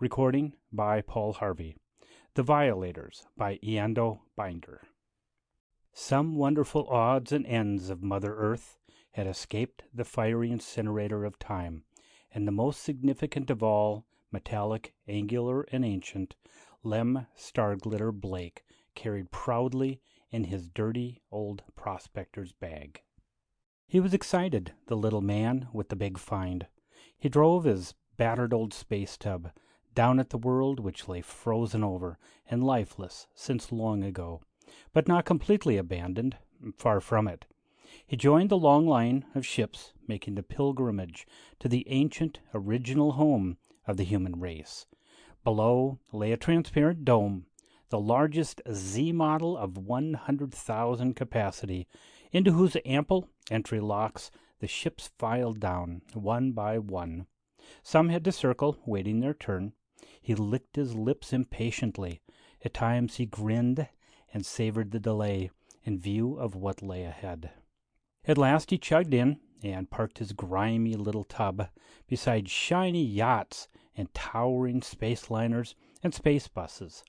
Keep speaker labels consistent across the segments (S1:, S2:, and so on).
S1: Recording by Paul Harvey. The Violators by Eando Binder. Some wonderful odds and ends of Mother Earth had escaped the fiery incinerator of time, and the most significant of all, metallic, angular, and ancient, Lem Starglitter Blake carried proudly in his dirty old prospector's bag. He was excited, the little man with the big find. He drove his battered old space tub down at the world which lay frozen over and lifeless since long ago, but not completely abandoned, far from it. He joined the long line of ships making the pilgrimage to the ancient original home of the human race. Below lay a transparent dome, the largest Z model of 100,000 capacity, into whose ample entry locks the ships filed down, one by one. Some had to circle, waiting their turn. He licked his lips impatiently. At times he grinned and savored the delay in view of what lay ahead. At last he chugged in and parked his grimy little tub beside shiny yachts and towering space liners and space buses.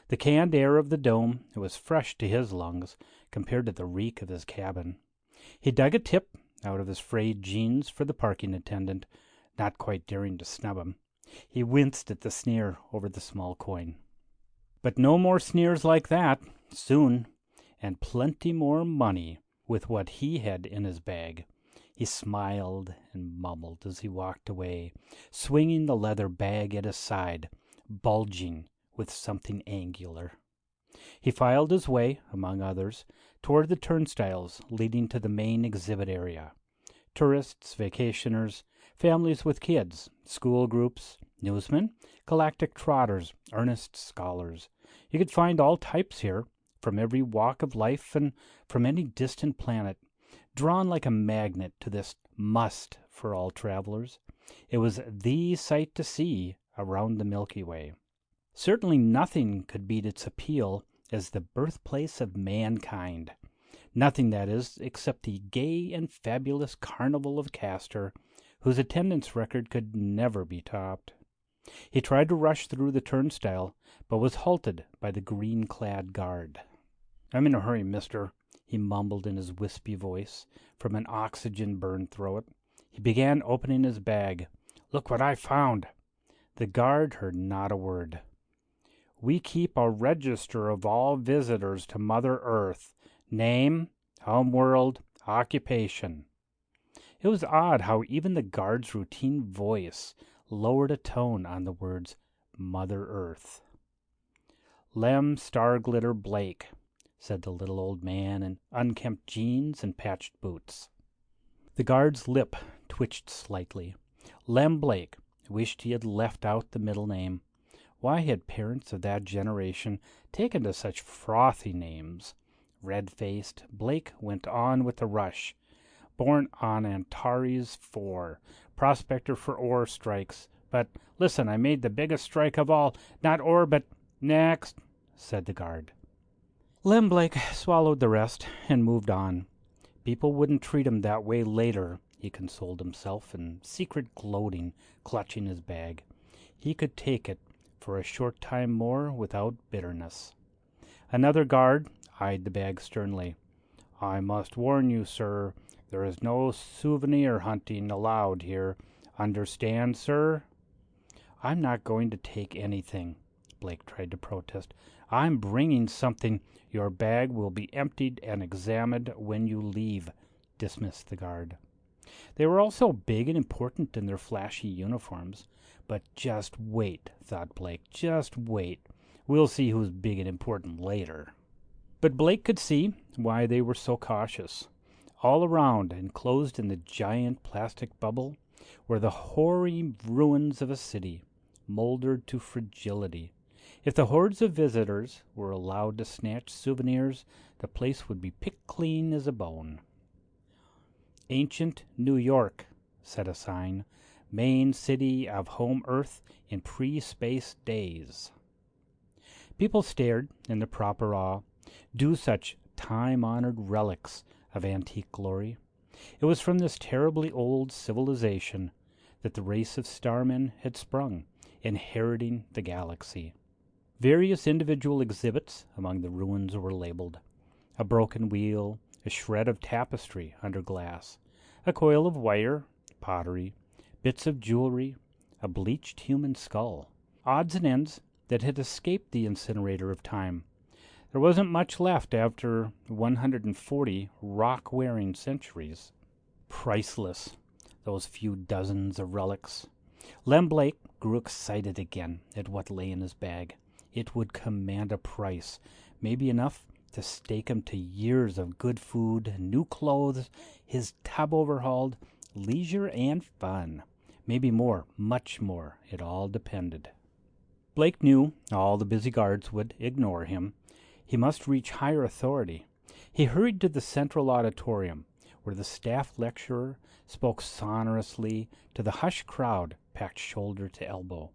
S1: The canned air of the dome was fresh to his lungs compared to the reek of his cabin. He dug a tip out of his frayed jeans for the parking attendant, not quite daring to snub him. He winced at the sneer over the small coin. But no more sneers like that, soon, and plenty more money with what he had in his bag. He smiled and mumbled as he walked away, swinging the leather bag at his side, bulging with something angular. He filed his way, among others, toward the turnstiles leading to the main exhibit area. Tourists, vacationers, families with kids, school groups, newsmen, galactic trotters, earnest scholars. You could find all types here, from every walk of life and from any distant planet, drawn like a magnet to this must for all travelers. It was the sight to see around the Milky Way. Certainly nothing could beat its appeal as the birthplace of mankind. Nothing, that is, except the gay and fabulous Carnival of Castor, whose attendance record could never be topped. He tried to rush through the turnstile, but was halted by the green-clad guard. "I'm in a hurry, mister," he mumbled in his wispy voice from an oxygen-burned throat. He began opening his bag. "Look what I found." The guard heard not a word. "We keep a register of all visitors to Mother Earth. Name, home world, occupation." It was odd how even the guard's routine voice lowered a tone on the words Mother Earth. "Lem Starglitter Blake," said the little old man in unkempt jeans and patched boots. The guard's lip twitched slightly. Lem Blake wished he had left out the middle name. Why had parents of that generation taken to such frothy names? Red-faced, Blake went on with a rush. "Born on Antares 4. Prospector for ore strikes. But listen, I made the biggest strike of all. Not ore, but next," said the guard. Lem Blake swallowed the rest and moved on. People wouldn't treat him that way later, he consoled himself in secret gloating, clutching his bag. He could take it for a short time more without bitterness. Another guard eyed the bag sternly. "I must warn you, sir, there is no souvenir hunting allowed here. Understand, sir?" "I'm not going to take anything," Blake tried to protest. "I'm bringing something. Your bag will be emptied and examined when you leave," dismissed the guard. They were all so big and important in their flashy uniforms. But just wait, thought Blake, just wait. We'll see who's big and important later. But Blake could see why they were so cautious. All around, enclosed in the giant plastic bubble, were the hoary ruins of a city, moldered to fragility. If the hordes of visitors were allowed to snatch souvenirs, the place would be picked clean as a bone. "Ancient New York," said a sign, "main city of home Earth in pre-space days." People stared in the proper awe. Do such time-honored relics of antique glory. It was from this terribly old civilization that the race of starmen had sprung. inheriting the galaxy. Various individual exhibits among the ruins were labeled. A broken wheel, a shred of tapestry under glass, a coil of wire, pottery, bits of jewelry, a bleached human skull. Odds and ends that had escaped the incinerator of time. There wasn't much left after 140 rock-wearing centuries. Priceless, those few dozens of relics. Lem Blake grew excited again at what lay in his bag. It would command a price, maybe enough to stake him to years of good food, new clothes, his tub overhauled, leisure and fun. Maybe more, much more. It all depended. Blake knew all the busy guards would ignore him. He must reach higher authority. He hurried to the central auditorium, where the staff lecturer spoke sonorously to the hushed crowd packed shoulder to elbow.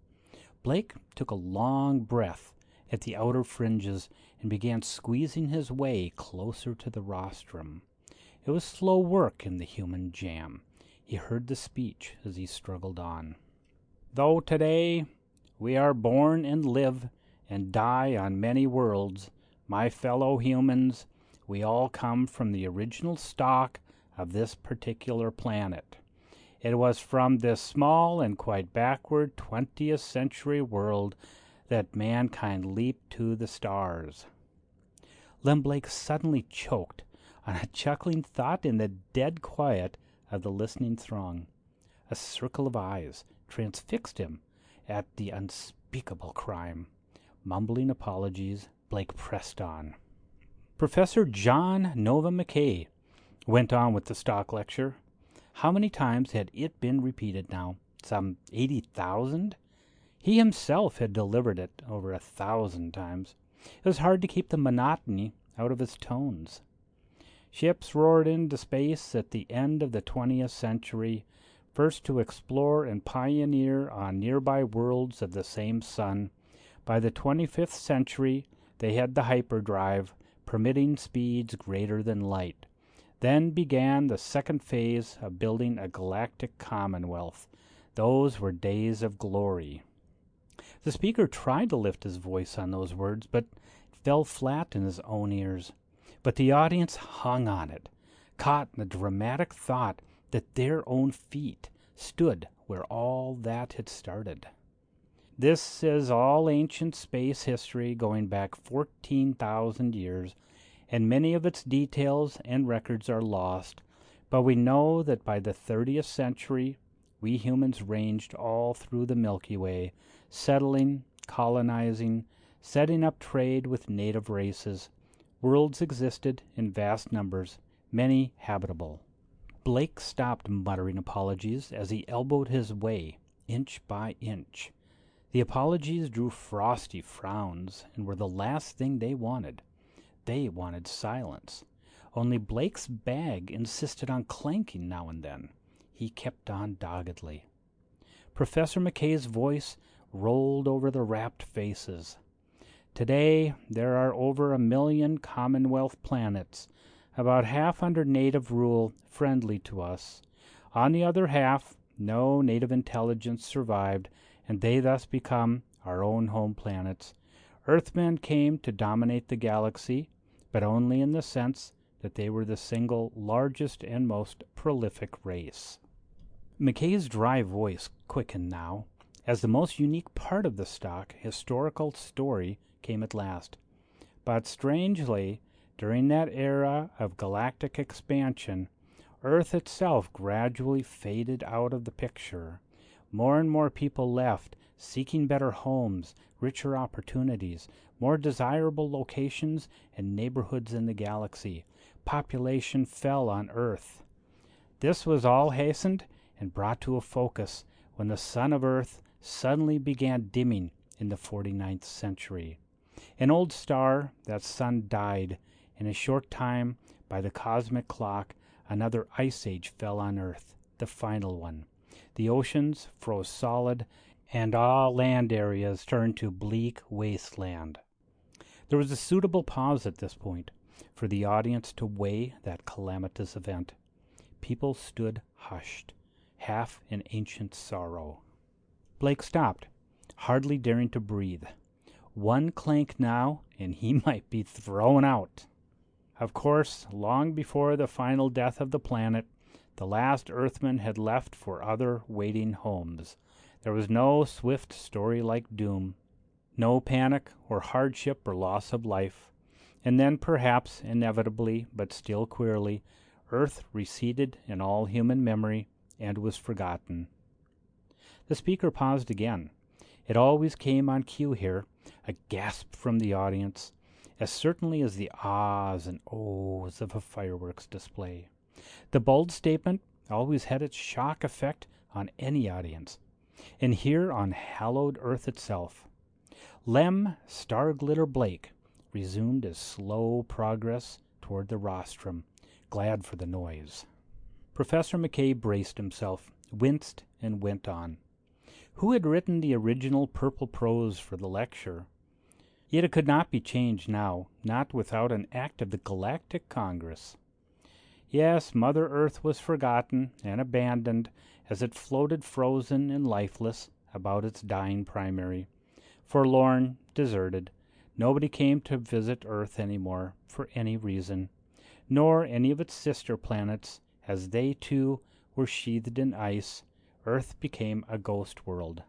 S1: Blake took a long breath at the outer fringes and began squeezing his way closer to the rostrum. It was slow work in the human jam. He heard the speech as he struggled on. Though today we are born and live and die on many worlds, my fellow humans, we all come from the original stock of this particular planet. It was from this small and quite backward 20th century world that mankind leaped to the stars. Lem Blake suddenly choked on a chuckling thought in the dead quiet of the listening throng. A circle of eyes transfixed him at the unspeakable crime. Mumbling apologies, Blake pressed on. Professor John Nova McKay went on with the stock lecture. How many times had it been repeated now? Some 80,000? He himself had delivered it over 1,000 times. It was hard to keep the monotony out of his tones. Ships roared into space at the end of the 20th century, first to explore and pioneer on nearby worlds of the same sun. By the 25th century, they had the hyperdrive, permitting speeds greater than light. Then began the second phase of building a galactic commonwealth. Those were days of glory. The speaker tried to lift his voice on those words, but it fell flat in his own ears. But the audience hung on it, caught in the dramatic thought that their own feet stood where all that had started. This is all ancient space history going back 14,000 years, and many of its details and records are lost, but we know that by the 30th century, we humans ranged all through the Milky Way, settling, colonizing, setting up trade with native races. Worlds existed in vast numbers, many habitable. Blake stopped muttering apologies as he elbowed his way, inch by inch. The apologies drew frosty frowns and were the last thing they wanted. They wanted silence. Only Blake's bag insisted on clanking now and then. He kept on doggedly. Professor McKay's voice rolled over the rapt faces. Today, there are over 1 million Commonwealth planets, about half under native rule, friendly to us. On the other half, no native intelligence survived, and they thus become our own home planets. Earthmen came to dominate the galaxy, but only in the sense that they were the single largest and most prolific race. McKay's dry voice quickened now, as the most unique part of the stock historical story came at last. But strangely, during that era of galactic expansion, Earth itself gradually faded out of the picture. More and more people left, seeking better homes, richer opportunities, more desirable locations and neighborhoods in the galaxy. Population fell on Earth. This was all hastened and brought to a focus when the sun of Earth suddenly began dimming in the 49th century. An old star, that sun died. In a short time, by the cosmic clock, another ice age fell on Earth, the final one. The oceans froze solid, and all land areas turned to bleak wasteland. There was a suitable pause at this point for the audience to weigh that calamitous event. People stood hushed, half in ancient sorrow. Blake stopped, hardly daring to breathe. One clank now, and he might be thrown out. Of course, long before the final death of the planet, the last Earthman had left for other waiting homes. There was no swift story like doom, no panic or hardship or loss of life. And then, perhaps inevitably, but still queerly, Earth receded in all human memory and was forgotten. The speaker paused again. It always came on cue here, a gasp from the audience, as certainly as the ahs and ohs of a fireworks display. The bold statement always had its shock effect on any audience, and here on hallowed Earth itself. Lem Star-Glitter Blake resumed his slow progress toward the rostrum, glad for the noise. Professor McKay braced himself, winced, and went on. Who had written the original purple prose for the lecture? Yet it could not be changed now, not without an act of the Galactic Congress. Yes, Mother Earth was forgotten and abandoned as it floated frozen and lifeless about its dying primary. Forlorn, deserted, nobody came to visit Earth anymore for any reason, nor any of its sister planets, as they too were sheathed in ice. Earth became a ghost world.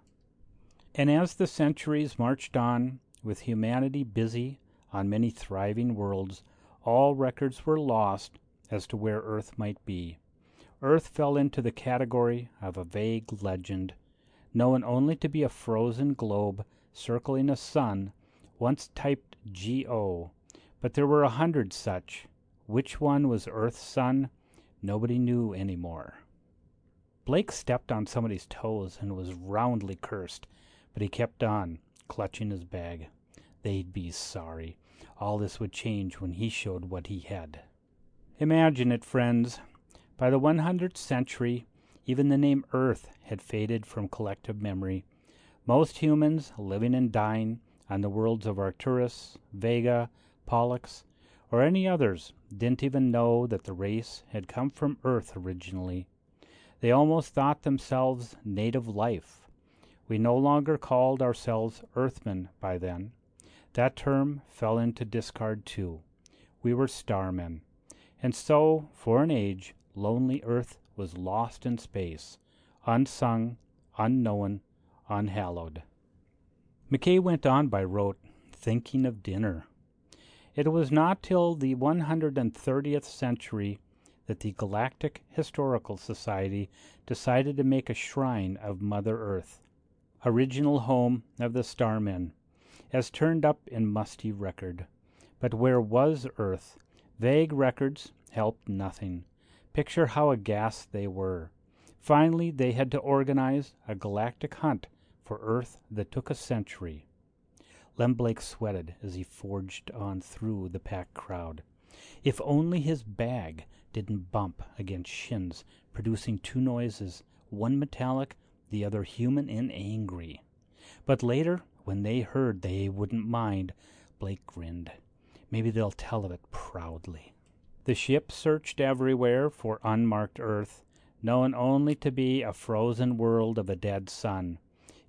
S1: And as the centuries marched on, with humanity busy on many thriving worlds, all records were lost as to where Earth might be. Earth fell into the category of a vague legend, known only to be a frozen globe circling a sun, once typed G-O, but there were 100 such. Which one was Earth's sun? Nobody knew anymore. Blake stepped on somebody's toes and was roundly cursed, but he kept on, clutching his bag. They'd be sorry. All this would change when he showed what he had. Imagine it, friends. By the 100th century, even the name Earth had faded from collective memory. Most humans living and dying on the worlds of Arcturus, Vega, Pollux, or any others didn't even know that the race had come from Earth originally. They almost thought themselves native life. We no longer called ourselves Earthmen by then. That term fell into discard too. We were starmen. And so, for an age, lonely Earth was lost in space, unsung, unknown, unhallowed. McKay went on by rote, thinking of dinner. It was not till the 130th century that the Galactic Historical Society decided to make a shrine of Mother Earth, original home of the starmen, as turned up in musty record. But where was Earth? Vague records helped nothing. Picture how aghast they were. Finally, they had to organize a galactic hunt for Earth that took a century. Lem Blake sweated as he forged on through the packed crowd. If only his bag didn't bump against shins, producing two noises, one metallic, the other human and angry. But later, when they heard they wouldn't mind, Blake grinned. Maybe they'll tell of it proudly. The ship searched everywhere for unmarked Earth, known only to be a frozen world of a dead sun.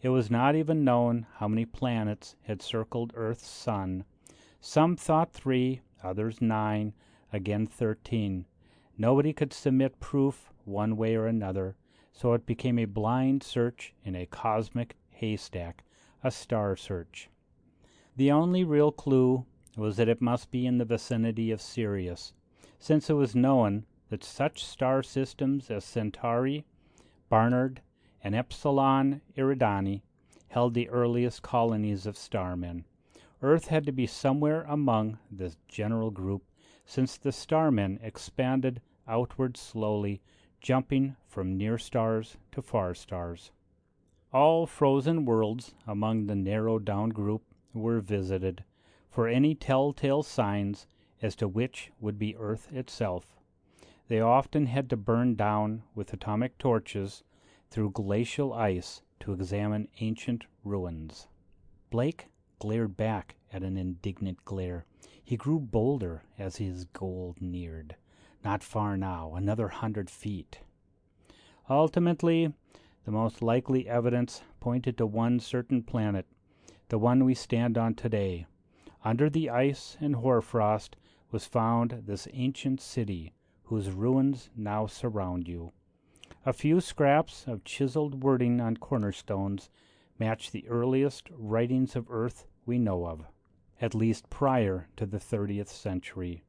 S1: It was not even known how many planets had circled Earth's sun. Some thought 3, others 9, again 13. Nobody could submit proof one way or another, so it became a blind search in a cosmic haystack, a star search. The only real clue was that it must be in the vicinity of Sirius, since it was known that such star systems as Centauri, Barnard, and Epsilon Eridani held the earliest colonies of starmen. Earth had to be somewhere among this general group, since the starmen expanded outward slowly, jumping from near stars to far stars. All frozen worlds among the narrowed-down group were visited, for any telltale signs as to which would be Earth itself. They often had to burn down with atomic torches through glacial ice to examine ancient ruins. Blake glared back at an indignant glare. He grew bolder as his goal neared. Not far now, another 100 feet. Ultimately, The most likely evidence pointed to one certain planet, the one we stand on today. Under the ice and hoarfrost was found this ancient city, whose ruins now surround you. A few scraps of chiseled wording on cornerstones match the earliest writings of Earth we know of, at least prior to the 30th century.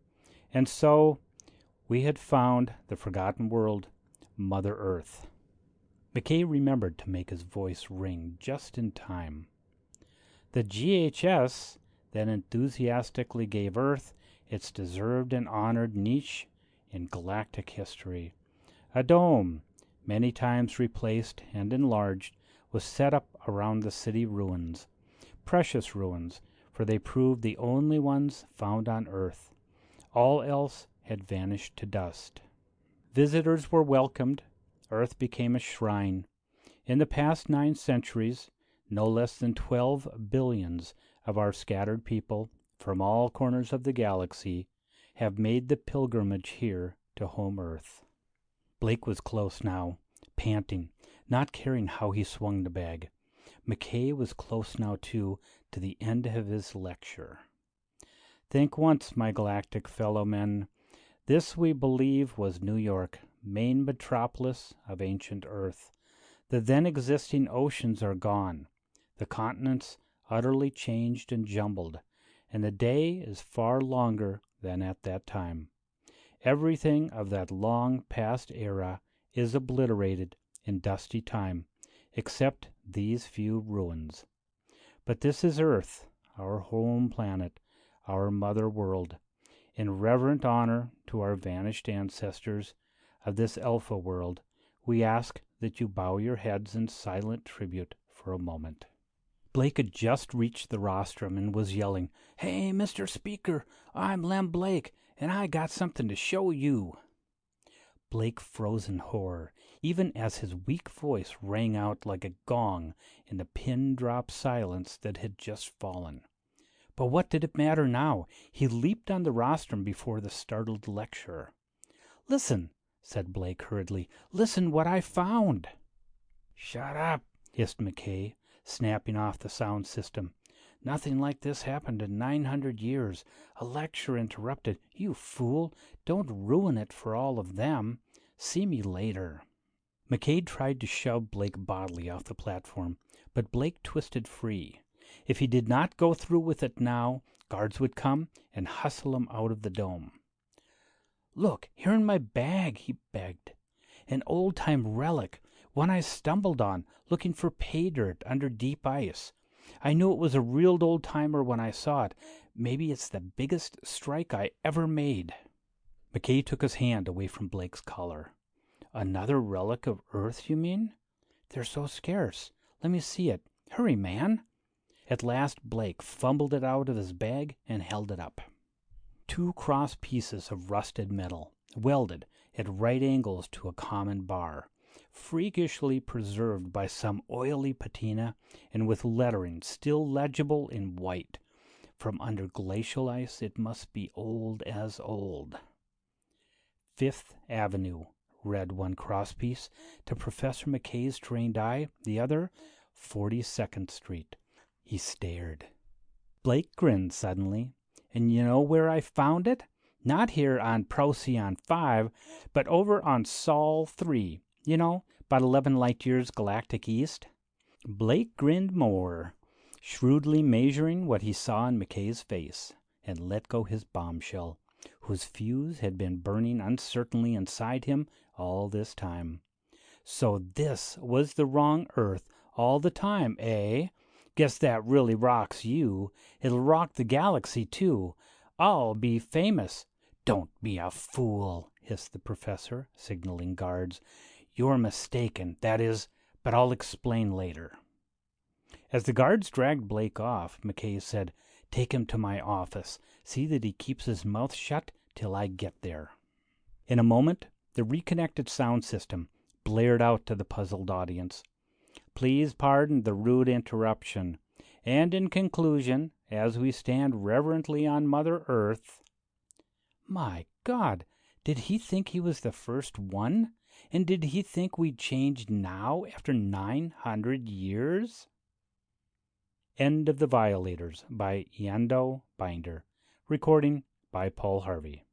S1: And so we had found the forgotten world, Mother Earth. McKay remembered to make his voice ring just in time. The GHS then enthusiastically gave Earth its deserved and honored niche in galactic history. A dome, many times replaced and enlarged, was set up around the city ruins. Precious ruins, for they proved the only ones found on Earth. All else had vanished to dust. Visitors were welcomed. Earth became a shrine. In the past 9 centuries, no less than 12 billions of our scattered people from all corners of the galaxy have made the pilgrimage here to home Earth. Blake was close now, panting, not caring how he swung the bag. McKay was close now, too, to the end of his lecture. Think once, my galactic fellow men. This, we believe, was New York, main metropolis of ancient Earth. The then existing oceans are gone, the continents utterly changed and jumbled, and the day is far longer than at that time. Everything of that long past era is obliterated in dusty time, except these few ruins. But this is Earth, our home planet, our mother world. In reverent honor to our vanished ancestors of this Alpha world, we ask that you bow your heads in silent tribute for a moment. Blake had just reached the rostrum and was yelling, "Hey, Mr. Speaker, I'm Lem Blake, and I got something to show you." Blake froze in horror, even as his weak voice rang out like a gong in the pin-drop silence that had just fallen. But what did it matter now? He leaped on the rostrum before the startled lecturer. "Listen," said Blake hurriedly. "Listen what I found." "Shut up," hissed McKay, snapping off the sound system. "Nothing like this happened in 900 years. A lecture interrupted. You fool, don't ruin it for all of them. See me later." McKay tried to shove Blake bodily off the platform, but Blake twisted free. If he did not go through with it now, guards would come and hustle him out of the dome. "Look, here in my bag," he begged. "An old-time relic, one I stumbled on, looking for pay dirt under deep ice. I knew it was a real old-timer when I saw it. Maybe it's the biggest strike I ever made." McKay took his hand away from Blake's collar. "Another relic of Earth, you mean? They're so scarce. Let me see it. Hurry, man." At last Blake fumbled it out of his bag and held it up. 2 cross pieces of rusted metal, welded at right angles to a common bar, freakishly preserved by some oily patina and with lettering still legible in white. From under glacial ice it must be old as old. 5th Avenue, read one crosspiece. To Professor McKay's trained eye, the other, 42nd Street. He stared. Blake grinned suddenly. "And you know where I found it? Not here on Procyon 5, but over on Sol 3. You know, about 11 light years galactic east." Blake grinned more, shrewdly measuring what he saw in McKay's face, and let go his bombshell, whose fuse had been burning uncertainly inside him all this time. "So this was the wrong Earth all the time, eh? Guess that really rocks you. It'll rock the galaxy, too. I'll be famous." "Don't be a fool," hissed the professor, signaling guards. "You're mistaken, that is, but I'll explain later." As the guards dragged Blake off, McKay said, "Take him to my office. See that he keeps his mouth shut till I get there." In a moment, the reconnected sound system blared out to the puzzled audience. "Please pardon the rude interruption. And in conclusion, as we stand reverently on Mother Earth..." My God, did he think he was the first one? And did he think we'd change now after 900 years? End of The Violators by Eando Binder. Recording by Paul Harvey.